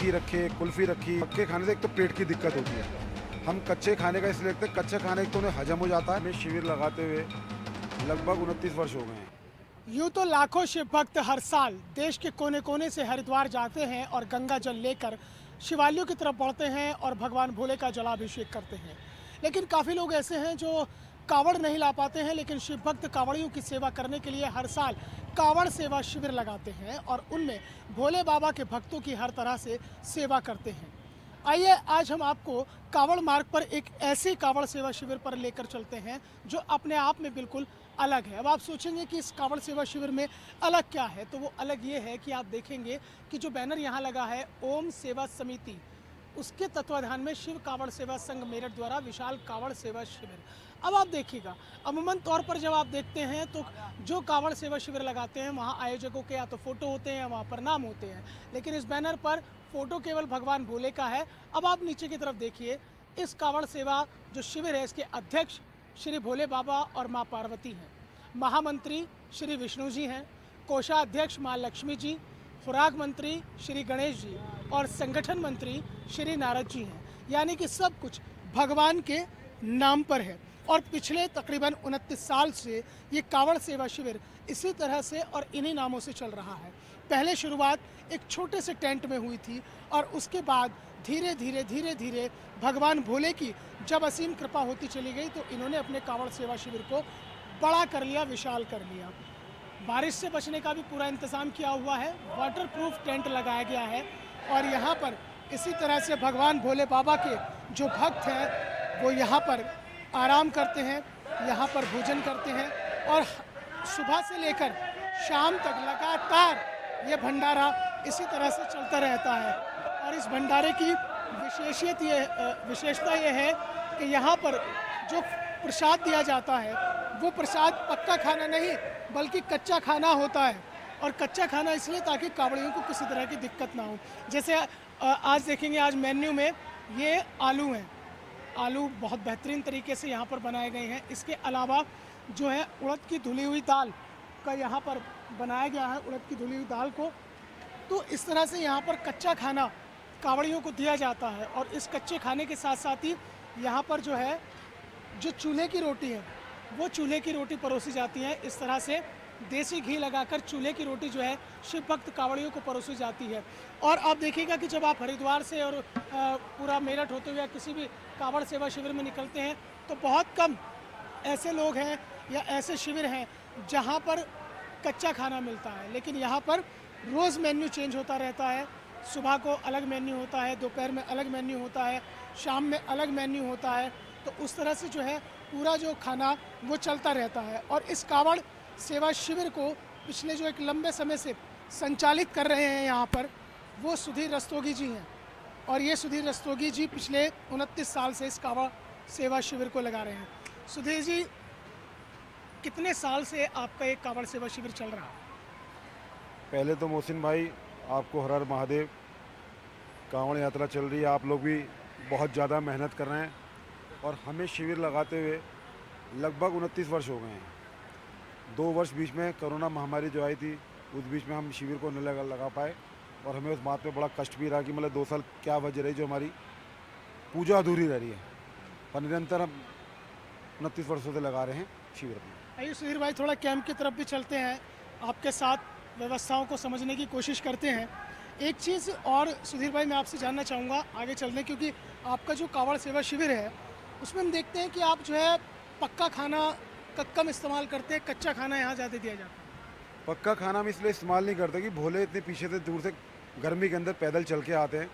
टिक्की रखे, कुल्फ़ी रखी। पक्के खाने से एक तो पेट की दिक्कत होती है, हम कच्चे खाने का इसलिए रखते हैं, कच्चा खाने एक तो उन्हें हजम हो जाता है। हमें शिविर लगाते हुए लगभग 29 वर्ष हो गए हैं। यूँ तो लाखों शिव भक्त हर साल देश के कोने कोने से हरिद्वार जाते हैं और गंगा जल लेकर शिवालयों की तरफ बढ़ते हैं और भगवान भोले का जलाभिषेक करते हैं। लेकिन काफ़ी लोग ऐसे हैं जो कावड़ नहीं ला पाते हैं, लेकिन शिव भक्त कावड़ियों की सेवा करने के लिए हर साल कावड़ सेवा शिविर लगाते हैं और उनमें भोले बाबा के भक्तों की हर तरह से सेवा करते हैं। आइए आज हम आपको कावड़ मार्ग पर एक ऐसे कावड़ सेवा शिविर पर लेकर चलते हैं जो अपने आप में बिल्कुल अलग है। अब आप सोचेंगे कि इस कावड़ सेवा शिविर में अलग क्या है, तो वो अलग ये है कि आप देखेंगे कि जो बैनर यहाँ लगा है ओम सेवा समिति, उसके तत्वाधान में शिव कावड़ सेवा संघ मेरठ द्वारा विशाल कावड़ सेवा शिविर। अब आप देखिएगा, अमूमन तौर पर जब आप देखते हैं तो जो कावड़ सेवा शिविर लगाते हैं वहाँ आयोजकों के या तो फोटो होते हैं, वहाँ पर नाम होते हैं, लेकिन इस बैनर पर फोटो केवल भगवान भोले का है। अब आप नीचे की तरफ देखिए, इस कावड़ सेवा जो शिविर है इसके अध्यक्ष श्री भोले बाबा और माँ पार्वती हैं, महामंत्री श्री विष्णु जी हैं, कोषाध्यक्ष माँ लक्ष्मी जी, खुराक मंत्री श्री गणेश जी और संगठन मंत्री श्री नारद जी हैं। यानी कि सब कुछ भगवान के नाम पर है और पिछले तकरीबन 29 साल से ये कावड़ सेवा शिविर इसी तरह से और इन्हीं नामों से चल रहा है। पहले शुरुआत एक छोटे से टेंट में हुई थी और उसके बाद धीरे धीरे भगवान भोले की जब असीम कृपा होती चली गई तो इन्होंने अपने कावड़ सेवा शिविर को बड़ा कर लिया, विशाल कर लिया। बारिश से बचने का भी पूरा इंतज़ाम किया हुआ है, वाटरप्रूफ टेंट लगाया गया है और यहाँ पर इसी तरह से भगवान भोले बाबा के जो भक्त हैं वो यहाँ पर आराम करते हैं, यहाँ पर भोजन करते हैं और सुबह से लेकर शाम तक लगातार ये भंडारा इसी तरह से चलता रहता है। और इस भंडारे की विशेषता ये है कि यहाँ पर जो प्रसाद दिया जाता है वो प्रसाद पक्का खाना नहीं बल्कि कच्चा खाना होता है। और कच्चा खाना इसलिए ताकि कावड़ियों को किसी तरह की दिक्कत ना हो। जैसे आज देखेंगे, आज मेन्यू में ये आलू हैं, आलू बहुत बेहतरीन तरीके से यहाँ पर बनाए गए हैं। इसके अलावा जो है उड़द की धुली हुई दाल का यहाँ पर बनाया गया है, उड़द की धुली हुई दाल को। तो इस तरह से यहाँ पर कच्चा खाना कावड़ियों को दिया जाता है और इस कच्चे खाने के साथ साथ ही यहाँ पर जो है जो चूल्हे की रोटी है वो चूल्हे की रोटी परोसी जाती है। इस तरह से देसी घी लगाकर चूल्हे की रोटी जो है शिव भक्त कावड़ियों को परोसी जाती है। और आप देखिएगा कि जब आप हरिद्वार से और पूरा मेरठ होते हुए या किसी भी कावड़ सेवा शिविर में निकलते हैं तो बहुत कम ऐसे लोग हैं या ऐसे शिविर हैं जहाँ पर कच्चा खाना मिलता है, लेकिन यहाँ पर रोज़ मेन्यू चेंज होता रहता है। सुबह को अलग मेन्यू होता है, दोपहर में अलग मेन्यू होता है, शाम में अलग मेन्यू होता है। तो उस तरह से जो है पूरा जो खाना वो चलता रहता है। और इस कावड़ सेवा शिविर को पिछले जो एक लंबे समय से संचालित कर रहे हैं यहाँ पर वो सुधीर रस्तोगी जी हैं और ये सुधीर रस्तोगी जी पिछले 29 साल से इस कावड़ सेवा शिविर को लगा रहे हैं। सुधीर जी, कितने साल से आपका एक कावड़ सेवा शिविर चल रहा है? पहले तो मोहसिन भाई आपको हर हर महादेव। कांवड़ यात्रा चल रही है, आप लोग भी बहुत ज़्यादा मेहनत कर रहे हैं और हमें शिविर लगाते हुए लगभग 29 वर्ष हो गए हैं। 2 वर्ष बीच में कोरोना महामारी जो आई थी उस बीच में हम शिविर को नहीं लगा पाए और हमें उस बात पे बड़ा कष्ट भी रहा कि मतलब 2 साल क्या वजह रही जो हमारी पूजा अधूरी रह रही है। पर निरंतर हम 29 वर्षों से लगा रहे हैं शिविर में। आइए सुधीर भाई, थोड़ा कैंप की तरफ भी चलते हैं, आपके साथ व्यवस्थाओं को समझने की कोशिश करते हैं। एक चीज़ और सुधीर भाई मैं आपसे जानना चाहूँगा आगे चलने, क्योंकि आपका जो कावड़ सेवा शिविर है उसमें हम देखते हैं कि आप जो है पक्का खाना का कम इस्तेमाल करते हैं, कच्चा खाना यहाँ ज़्यादा दिया जाता है। पक्का खाना हम इसलिए इस्तेमाल नहीं करते कि भोले इतने पीछे से दूर से गर्मी के अंदर पैदल चल के आते हैं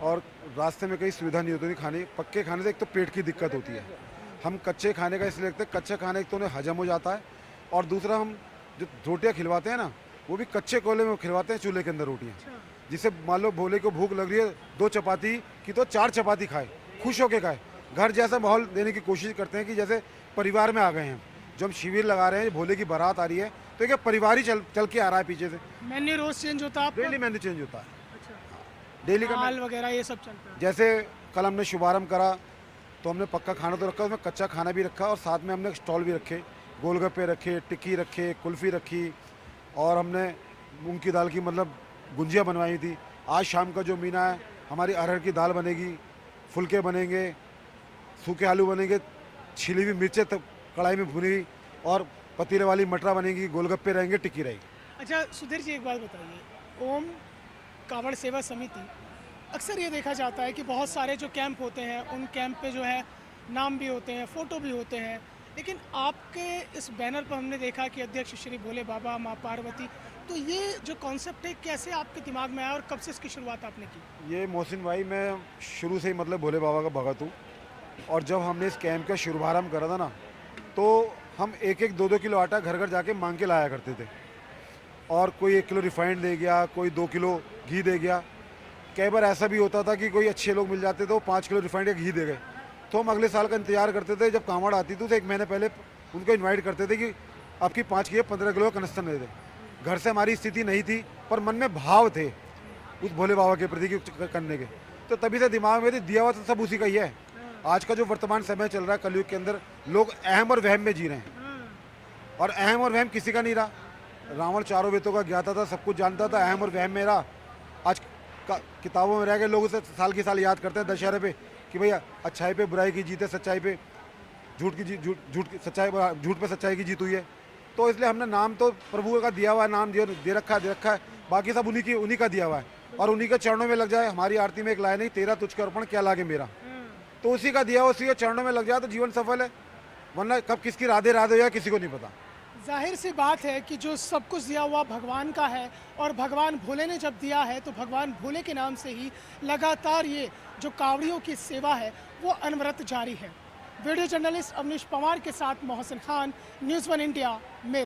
और रास्ते में कहीं सुविधा नहीं होती खाने। पक्के खाने से एक तो पेट की दिक्कत होती है, हम कच्चे खाने का इसलिए रखते हैं, कच्चा खाना एक तो उन्हें हजम हो जाता है और दूसरा हम जो रोटियाँ खिलवाते हैं ना वो भी कच्चे कोयले में खिलवाते हैं, चूल्हे के अंदर रोटियाँ, जिससे मान लो भोले को भूख लग रही है 2 चपाती की तो 4 चपाती खाए, खुश होके खाए। घर जैसा माहौल देने की कोशिश करते हैं कि जैसे परिवार में आ गए हैं। जो हम शिविर लगा रहे हैं, भोले की बारात आ रही है तो एक परिवार ही चल के आ रहा है पीछे से। मेन्यू रोज़ चेंज होता है? डेली मेन्यू चेंज होता है। डेली का दाल वगैरह ये सब चलता है। जैसे कल हमने शुभारंभ करा तो हमने पक्का खाना तो रखा, उसमें कच्चा खाना भी रखा और साथ में हमने स्टॉल भी रखे, गोलगप्पे रखे, टिक्की रखे, कुल्फ़ी रखी और हमने मूंग की दाल की मतलब गुंजिया बनवाई थी। आज शाम का जो मीना है, हमारी अरहर की दाल बनेगी, फुलके बनेंगे, सूखे आलू बनेंगे, छिली हुई मिर्चें कढ़ाई में भुनी हुई, और पतीले वाली मटरा बनेगी, गोलगप्पे रहेंगे, टिक्की रहेगी। अच्छा सुधीर जी, एक बात बताइए, ओम कावड़ सेवा समिति, अक्सर ये देखा जाता है कि बहुत सारे जो कैंप होते हैं उन कैंप पे जो है नाम भी होते हैं, फ़ोटो भी होते हैं, लेकिन आपके इस बैनर पर हमने देखा कि अध्यक्ष श्री भोले बाबा, माँ पार्वती, तो ये जो कॉन्सेप्ट है कैसे आपके दिमाग में आया और कब से इसकी शुरुआत आपने की? ये मोहसिन भाई, मैं शुरू से ही मतलब भोले बाबा का भगत हूँ, और जब हमने इस कैंप का शुभारम्भ करा था ना, तो हम 1-1, 2-2 किलो आटा घर घर जाके मांग के लाया करते थे, और कोई 1 किलो रिफाइंड दे गया, कोई 2 किलो घी दे गया। कई बार ऐसा भी होता था कि कोई अच्छे लोग मिल जाते थे, वो 5 किलो रिफाइंड या घी दे गए, तो हम अगले साल का इंतजार करते थे। जब कांवड़ आती थी तो 1 महीने पहले उनको इनवाइट करते थे कि आपकी 5 किलो 15 किलो का कनेक्शन दे दे। घर से हमारी स्थिति नहीं थी, पर मन में भाव थे उस भोले बाबा के प्रति करने के, तो तभी से दिमाग में दिया हुआ तो सब उसी का ही है। आज का जो वर्तमान समय चल रहा है कलयुग के अंदर, लोग अहम और वहम में जी रहे हैं, और अहम और वहम किसी का नहीं रहा। रावण चारों वेदों का ज्ञाता था, सब कुछ जानता था, अहम और वहम में रहा। आज किताबों में रह गए, लोग उसे साल की साल याद करते हैं दशहरे पे कि भैया अच्छाई पे बुराई की जीत है, सच्चाई पे झूठ की जीत, झूठ पे सच्चाई की जीत हुई है। तो इसलिए हमने नाम तो प्रभु का दिया हुआ है, नाम दे रखा है, बाकी सब उन्हीं का दिया हुआ है, और उन्हीं के चरणों में लग जाए। हमारी आरती में एक लाइन है, तेरा तुझको अर्पण क्या लागे मेरा, तो उसी का दिया हुआ, उसी के चरणों में लग जाए तो जीवन सफल है, वरना कब किसकी राधे राधे हो जाए किसी को नहीं पता। जाहिर सी बात है कि जो सब कुछ दिया हुआ भगवान का है, और भगवान भोले ने जब दिया है तो भगवान भोले के नाम से ही लगातार ये जो कावड़ियों की सेवा है वो अनवरत जारी है। वीडियो जर्नलिस्ट अवनीश पवार के साथ मोहसिन खान, न्यूज़ 1 इंडिया में।